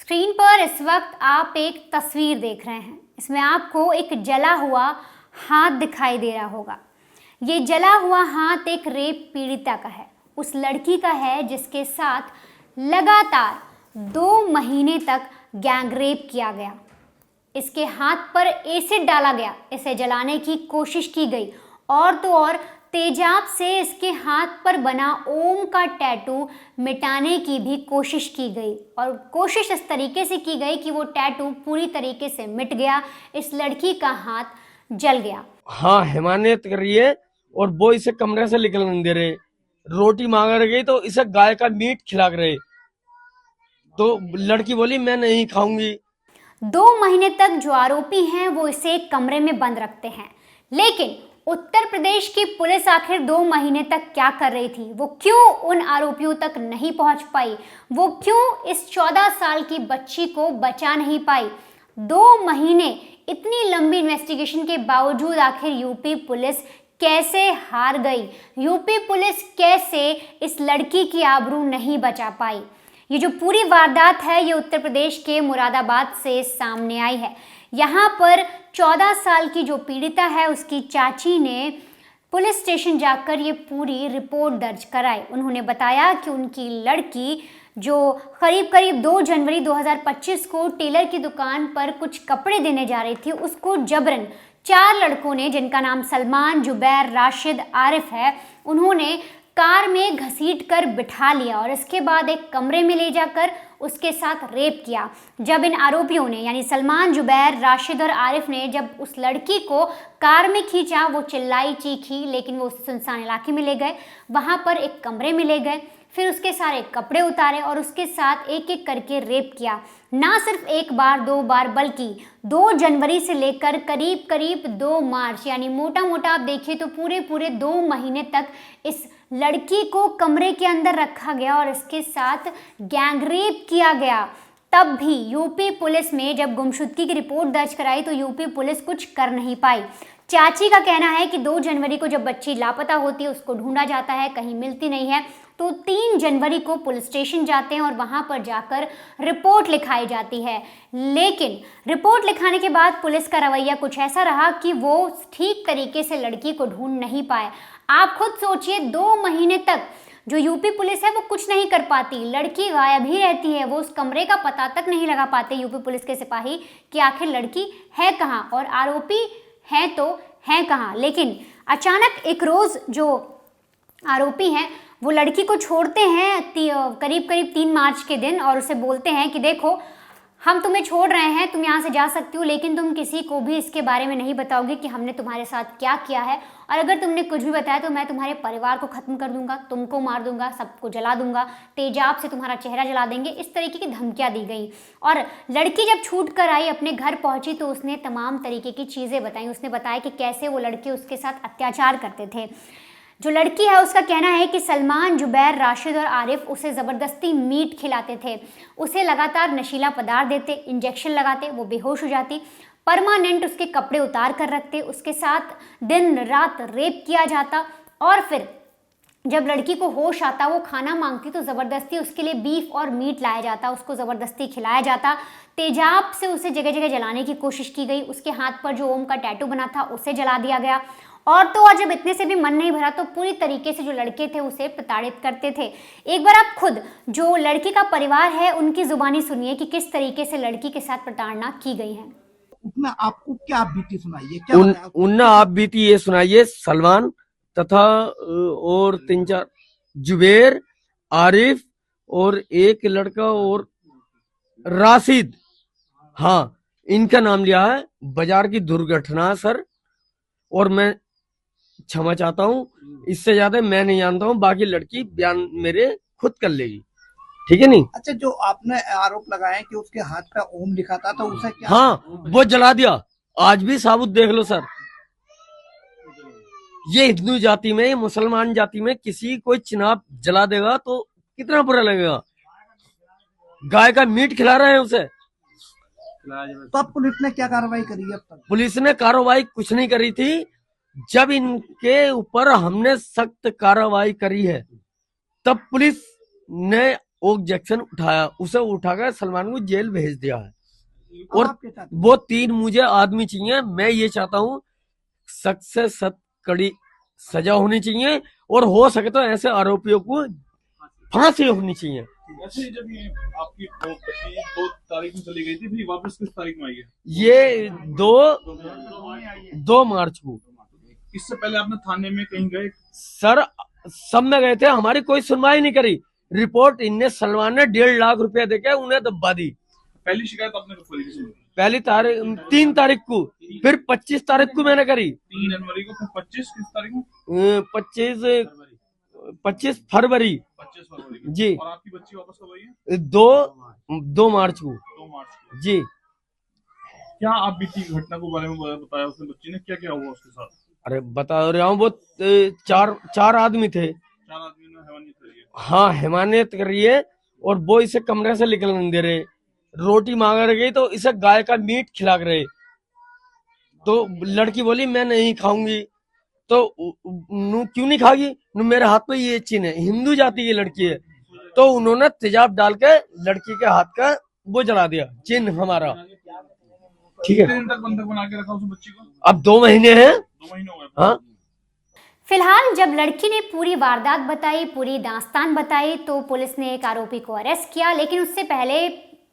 Screen पर इस वक्त आप एक तस्वीर देख रहे हैं। इसमें आपको एक जला हुआ हाथ दिखाई दे रहा होगा। ये जला हुआ हाथ एक रेप पीड़िता का है, उस लड़की का है जिसके साथ लगातार 2 महीने तक गैंग रेप किया गया। इसके हाथ पर एसिड डाला गया, इसे जलाने की कोशिश की गई और तो और तेजाब से इसके हाथ पर बना ओम का टैटू मिटाने की भी कोशिश की गई और कोशिश इस तरीके से की गई कि वो टैटू पूरी तरीके से मिट गया। इस लड़की का हाथ जल गया। हाँ, हिमायत कर रही है और वो इसे कमरे से निकलने नहीं दे रहे। रोटी मांग रही तो इसे गाय का मीट खिला रहे, तो लड़की बोली मैं नहीं खाऊंगी। 2 महीने तक जो आरोपी हैं वो इसे एक कमरे में बंद रखते हैं, लेकिन उत्तर प्रदेश की पुलिस आखिर 2 महीने तक क्या कर रही थी? वो क्यों उन आरोपियों तक नहीं पहुंच पाई? वो क्यों इस 14 साल की बच्ची को बचा नहीं पाई? 2 महीने इतनी लंबी इन्वेस्टिगेशन के बावजूद आखिर यूपी पुलिस कैसे हार गई? यूपी पुलिस कैसे इस लड़की की आबरू नहीं बचा पाई? ये जो पूरी वारदात है ये उत्तर प्रदेश के मुरादाबाद से सामने आई है। यहाँ पर 14 साल की जो पीड़िता है उसकी चाची ने पुलिस स्टेशन जाकर ये पूरी रिपोर्ट दर्ज कराई। उन्होंने बताया कि उनकी लड़की जो करीब 2 जनवरी 2025 को टेलर की दुकान पर कुछ कपड़े देने जा रही थी, उसको जबरन 4 लड़कों ने, जिनका नाम सलमान, जुबैर, राशिद, आरिफ है, उन्होंने कार में घसीट कर बिठा लिया और इसके बाद एक कमरे में ले जाकर उसके साथ रेप किया। जब इन आरोपियों ने यानी सलमान, जुबैर, राशिद और आरिफ ने जब उस लड़की को कार में खींचा, वो चिल्लाई, चीखी, लेकिन वो उसे सुनसान इलाके में ले गए, वहां पर एक कमरे में ले गए, फिर उसके सारे कपड़े उतारे और उसके साथ एक एक करके रेप किया। ना सिर्फ 1 बार 2 बार बल्कि 2 जनवरी से लेकर करीब 2 मार्च यानी मोटा मोटा आप देखिए तो पूरे 2 महीने तक इस लड़की को कमरे के अंदर रखा गया और इसके साथ गैंग रेप किया गया। तब भी यूपी पुलिस में जब गुमशुदगी की रिपोर्ट दर्ज कराई तो यूपी पुलिस कुछ कर नहीं पाई। चाची का कहना है कि 2 जनवरी को जब बच्ची लापता होती है उसको ढूंढा जाता है, कहीं मिलती नहीं है, तो 3 जनवरी को पुलिस स्टेशन जाते हैं और वहां पर जाकर रिपोर्ट लिखाई जाती है। लेकिन रिपोर्ट लिखाने के बाद पुलिस का रवैया कुछ ऐसा रहा कि वो ठीक तरीके से लड़की को ढूंढ नहीं पाए। आप खुद सोचिए, 2 महीने तक जो यूपी पुलिस है वो कुछ नहीं कर पाती, लड़की गायब ही रहती है, वो उस कमरे का पता तक नहीं लगा पाते यूपी पुलिस के सिपाही कि आखिर लड़की है कहाँ और आरोपी हैं तो हैं कहाँ। लेकिन अचानक एक रोज़ जो आरोपी हैं वो लड़की को छोड़ते हैं करीब 3 मार्च के दिन और उसे बोलते हैं कि देखो, हम तुम्हें छोड़ रहे हैं, तुम यहाँ से जा सकती हो, लेकिन तुम किसी को भी इसके बारे में नहीं बताओगे कि हमने तुम्हारे साथ क्या किया है, और अगर तुमने कुछ भी बताया तो मैं तुम्हारे परिवार को ख़त्म कर दूंगा, तुमको मार दूंगा, सबको जला दूंगा, तेजाब से तुम्हारा चेहरा जला देंगे, इस तरीके की धमकियाँ दी गई। और लड़की जब छूट कर आई, अपने घर पहुँची तो उसने तमाम तरीके की चीज़ें बताई। उसने बताया कि कैसे वो लड़के उसके साथ अत्याचार करते थे। जो लड़की है उसका कहना है कि सलमान, जुबैर, राशिद और आरिफ उसे ज़बरदस्ती मीट खिलाते थे, उसे लगातार नशीला पदार्थ देते, इंजेक्शन लगाते, वो बेहोश हो जाती, परमानेंट उसके कपड़े उतार कर रखते, उसके साथ दिन रात रेप किया जाता और फिर जब लड़की को होश आता, वो खाना मांगती तो ज़बरदस्ती उसके लिए बीफ और मीट लाया जाता, उसको ज़बरदस्ती खिलाया जाता, तेजाब से उसे जगह जगह जलाने की कोशिश की गई, उसके हाथ पर जो ओम का टैटू बना था उसे जला दिया गया। और तो और जब इतने से भी मन नहीं भरा तो पूरी तरीके से जो लड़के थे उसे प्रताड़ित करते थे। एक बार आप खुद जो लड़की का परिवार है उनकी जुबानी सुनिए कि किस तरीके से लड़की के साथ प्रताड़ना की गई है। उसमें आपको क्या बीती सुनाइए, क्या उनने आप बीती ये सुनाइए। सलमान तथा और 3-4 जुबैर, आरिफ और एक लड़का और राशिद, हाँ, इनका नाम लिया है। बाजार की दुर्घटना सर, और मैं क्षमा चाहता हूँ, इससे ज्यादा मैं नहीं जानता हूँ, बाकी लड़की बयान मेरे खुद कर लेगी, ठीक है नहीं। अच्छा, जो आपने आरोप लगाए कि उसके हाथ पे ओम लिखा था तो उसे क्या? हाँ, वो जला दिया, आज भी साबुत देख लो सर। ये हिंदू जाति में, मुसलमान जाति में किसी कोई चिनाब जला देगा तो कितना बुरा लगेगा। गाय का मीट खिला रहे हैं उसे। तो अब पुलिस ने क्या कार्रवाई करी है? अब तक पुलिस ने कार्रवाई कुछ नहीं करी थी। जब इनके ऊपर हमने सख्त कार्रवाई करी है तब पुलिस ने ऑब्जेक्शन उठाया, उसे उठाकर सलमान को जेल भेज दिया है। अब और आप क्या चाहते हैं? वो 3 मुझे आदमी चाहिए। मैं ये चाहता हूँ सख्त से सख्त कड़ी सजा होनी चाहिए और हो सके तो ऐसे आरोपियों को फांसी होनी चाहिए। वैसे जब ये आपकी 2 तारीख में चली गई थी, फिर वापस किस तारीख में आई है? ये 2 मार्च को। इससे पहले आपने थाने में कहीं गए? सर सब में गए थे, हमारी कोई सुनवाई नहीं करी। रिपोर्ट इनने सलमान ने 1.5 लाख रुपया देके उन्हें दबा दी। पहली शिकायत आपने कब करी थी? पहली तारीख 3 तारीख को, फिर 25 तारीख को मैंने करी। 3 जनवरी को, फिर 25 किस तारीख में? 25 फरवरी 25 फरवरी को। जी। और आपकी बच्ची वापस कब आई है? 2 मार्च को 2 मार्च को। जी। क्या आप बीती घटना के बारे में बताया उसने बच्ची ने, क्या क्या हुआ उसके साथ? अरे बता रहा हूँ, वो 4 आदमी थे। 4 आदमी ने हैवानियत करी है। हाँ हैवानियत कर रही है और वो इसे कमरे से निकलने नहीं दे रहे। रोटी मांग गई तो इसे गाय का मीट खिला रहे। तो लड़की बोली मैं नहीं खाऊंगी। तो नू क्यों नहीं खागी? नू मेरे हाथ पे ये चिन्ह है, हिंदू जाति की लड़की है। तो उन्होंने तेजाब डाल के लड़की के हाथ का वो जला दिया, चिन्ह हमारा। ठीक है। कितने दिन तक बंधक बना के रखा उस बच्ची को? अब 2 महीने हैं। 2 महीने हो गए। हाँ फिलहाल जब लड़की ने पूरी वारदात बताई, पूरी दास्तान बताई, तो पुलिस ने एक आरोपी को अरेस्ट किया। लेकिन उससे पहले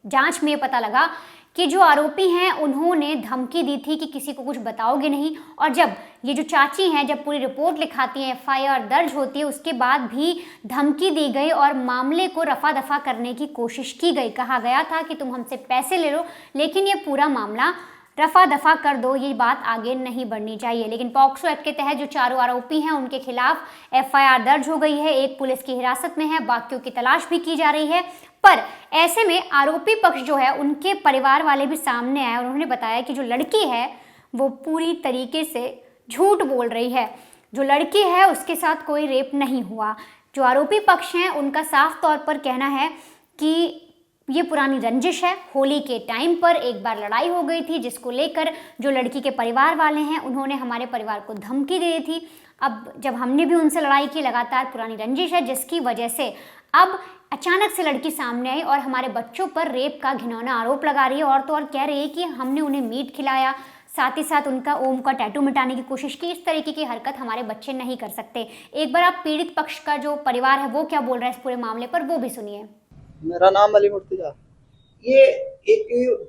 जांच में ये पता लगा कि जो आरोपी हैं उन्होंने धमकी दी थी कि किसी को कुछ बताओगे नहीं। और जब ये जो चाची हैं, जब पूरी रिपोर्ट लिखाती हैं, FIR दर्ज होती है, उसके बाद भी धमकी दी गई और मामले को रफा दफा करने की कोशिश की गई। कहा गया था कि तुम हमसे पैसे ले लो, लेकिन ये पूरा मामला रफा दफा कर दो, ये बात आगे नहीं बढ़नी चाहिए। लेकिन पॉक्सो एक्ट के तहत जो चारों आरोपी हैं उनके खिलाफ FIR दर्ज हो गई है। एक पुलिस की हिरासत में है, बाकियों की तलाश भी की जा रही है। पर ऐसे में आरोपी पक्ष जो है, उनके परिवार वाले भी सामने आए और उन्होंने बताया कि जो लड़की है वो पूरी तरीके से झूठ बोल रही है। जो लड़की है उसके साथ कोई रेप नहीं हुआ। जो आरोपी पक्ष हैं उनका साफ तौर पर कहना है कि ये पुरानी रंजिश है। होली के टाइम पर एक बार लड़ाई हो गई थी, जिसको लेकर जो लड़की के परिवार वाले हैं उन्होंने हमारे परिवार को धमकी दी थी। अब जब हमने भी उनसे लड़ाई की, लगातार पुरानी रंजिश है, जिसकी वजह से अब अचानक से लड़की सामने आई और हमारे बच्चों पर रेप का घिनौना आरोप लगा रही है। और तो और कह रही है कि हमने उन्हें मीट खिलाया, साथ ही साथ उनका ओम का टैटू मिटाने की कोशिश की। इस तरीके की हरकत हमारे बच्चे नहीं कर सकते। एक बार आप पीड़ित पक्ष का जो परिवार है वो क्या बोल रहा है इस पूरे मामले पर, वो भी सुनिए। मेरा नाम अली मुर्तजा। ये एक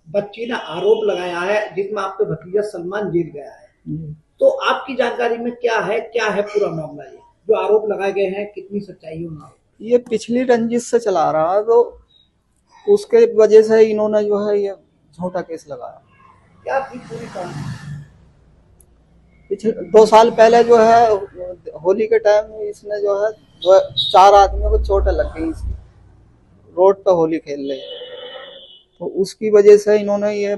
बच्ची ने आरोप लगाया है जिसमें आपके भतीजा सलमान जेल गया है। तो आपकी जानकारी में क्या है पूरा मामला? ये जो आरोप लगाए गए हैं कितनी सच्चाई है उनमें? ये पिछली रंजिश से चला रहा है, तो उसके वजह से इन्होंने जो है ये झूठा केस लगाया। क्या थी पूरी कहानी? पिछले 2 साल पहले जो है होली के टाइम में इसने जो है 4 आदमियों को चोटें लग गई इसकी, रोड पे होली खेल रहे। तो उसकी वजह से इन्होंने ये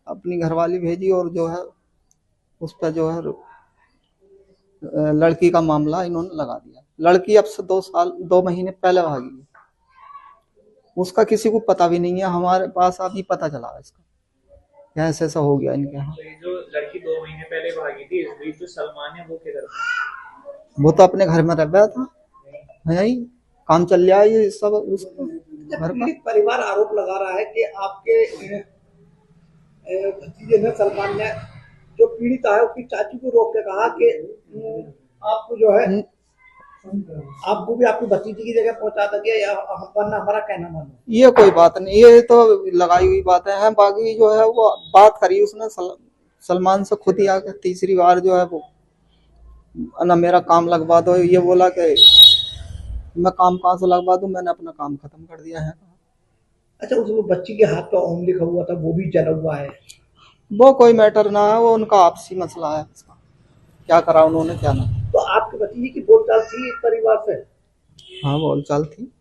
अपनी घरवाली भेजी और जो है उस पर जो है लड़की का मामला इन्होंने लगा दिया। लड़की अब से 2 महीने पहले भागी है। उसका किसी को पता भी नहीं है, हमारे पास अभी पता चला इसका ऐसे ऐसा हो गया इनके यहाँ। तो ये जो लड़की 2 महीने पहले भागी थी, इस बीच जो सलमान है वो क्या करता है? वो तो अपने घर में रह गया था, यही काम चल रहा है ये सब उसका घर का। पीड़ित परिवार आरोप लगा रहा है कि आपके भतीजे ने, सलमान ने, जो पीड़ित है उसकी चाची को रोक के कहा कि आपको जो है आपको भी आपकी भतीजी की जगह पहुंचा सके या वरना हमारा कहना मानो। ये कोई बात नहीं, ये तो लगाई हुई बातें हैं। बाकी जो है वो बात करी उसने सलमान से खुद ही आकर 3री बार जो है वो ना मेरा काम लगवा दो। ये बोला कि मैं काम कहाँ से लगवा दूं, मैंने अपना काम खत्म कर दिया है। अच्छा, उस बच्ची के हाथ पर ओम लिखा हुआ था, वो भी जला हुआ है। वो कोई मैटर ना है, वो उनका आपसी मसला है। क्या करा उन्होंने क्या ना। तो आपके भतीजे की बोलचाल थी इस परिवार से? हाँ बोलचाल थी।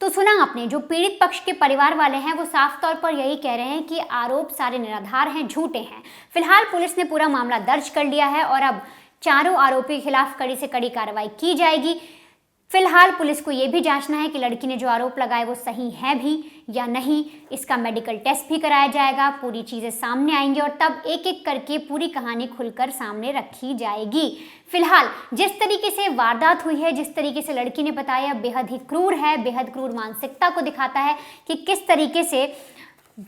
तो सुना आपने, जो पीड़ित पक्ष के परिवार वाले हैं वो साफ तौर पर यही कह रहे हैं कि आरोप सारे निराधार हैं, झूठे हैं। फिलहाल पुलिस ने पूरा मामला दर्ज कर लिया है और अब चारों आरोपी के खिलाफ कड़ी से कड़ी कार्रवाई की जाएगी। फिलहाल पुलिस को यह भी जांचना है कि लड़की ने जो आरोप लगाए वो सही है भी या नहीं। इसका मेडिकल टेस्ट भी कराया जाएगा, पूरी चीजें सामने आएंगी और तब एक एक करके पूरी कहानी खुलकर सामने रखी जाएगी। फिलहाल जिस तरीके से वारदात हुई है, जिस तरीके से लड़की ने बताया, बेहद ही क्रूर है, बेहद क्रूर मानसिकता को दिखाता है कि किस तरीके से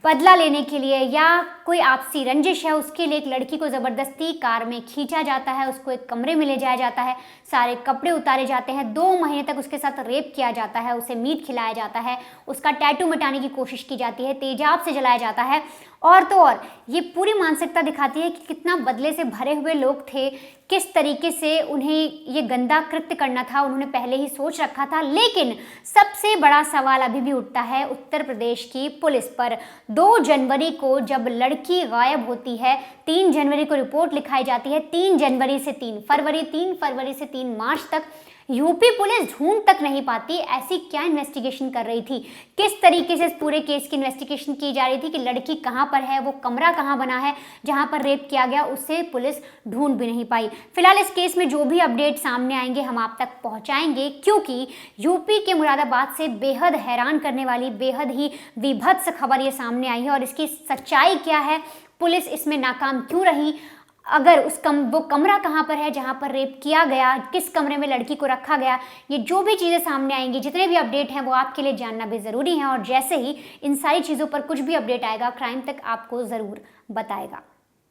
बदला लेने के लिए या कोई आपसी रंजिश है उसके लिए एक लड़की को ज़बरदस्ती कार में खींचा जाता है, उसको एक कमरे में ले जाया जाता है, सारे कपड़े उतारे जाते हैं, 2 महीने तक उसके साथ रेप किया जाता है, उसे मीट खिलाया जाता है, उसका टैटू मिटाने की कोशिश की जाती है, तेजाब से जलाया जाता है। और तो और ये पूरी मानसिकता दिखाती है कि कितना बदले से भरे हुए लोग थे, किस तरीके से उन्हें ये गंदा कृत्य करना था, उन्होंने पहले ही सोच रखा था। लेकिन सबसे बड़ा सवाल अभी भी उठता है उत्तर प्रदेश की पुलिस पर। 2 जनवरी को जब लड़की गायब होती है, 3 जनवरी को रिपोर्ट लिखाई जाती है, 3 जनवरी से 3 फरवरी, 3 फरवरी से 3 मार्च तक यूपी पुलिस ढूंढ तक नहीं पाती। ऐसी क्या इन्वेस्टिगेशन कर रही थी, किस तरीके से इस पूरे केस की इन्वेस्टिगेशन की जा रही थी कि लड़की कहां पर है, वो कमरा कहां बना है जहां पर रेप किया गया, उसे पुलिस ढूंढ भी नहीं पाई। फिलहाल इस केस में जो भी अपडेट सामने आएंगे हम आप तक पहुंचाएंगे, क्योंकि यूपी के मुरादाबाद से बेहद हैरान करने वाली, बेहद ही विभत्स खबर ये सामने आई है और इसकी सच्चाई क्या है, पुलिस इसमें नाकाम क्यों रही, अगर वो कमरा कहाँ पर है जहाँ पर रेप किया गया, किस कमरे में लड़की को रखा गया, ये जो भी चीज़ें सामने आएंगी, जितने भी अपडेट हैं वो आपके लिए जानना भी ज़रूरी है। और जैसे ही इन सारी चीज़ों पर कुछ भी अपडेट आएगा, क्राइम तक आपको ज़रूर बताएगा।